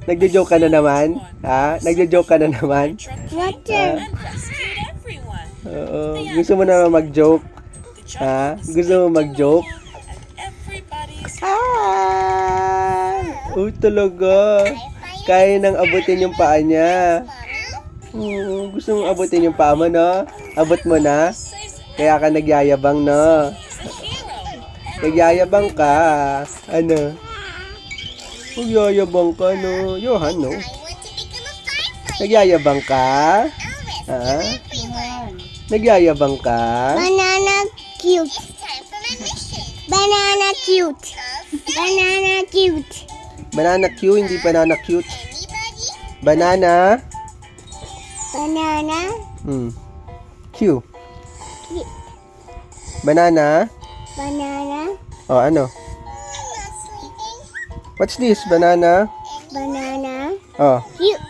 Nagjo-joke ka na naman? Ha? Nagjo-joke ka na naman? Oo. Gusto mo na mag-joke? Ha? Gusto mo mag-joke? Oh, talaga. Kaya nang abutin yung paa niya. Oo, gusto mong abutin yung paa mo, no? Abot mo na? Kaya ka nagyayabang, no? Nagyayabang ka. Ano? Nagyayabang ka, no? Johan, no? Nagyayabang ka? Ha? Nagyayabang ka? Banana cute. Banana cute. Banana cute. Banana Q, hindi banana cute. Banana? Banana Q. cute. Banana? Banana. Oh, ano? What's this? Banana? Banana Oh. cute.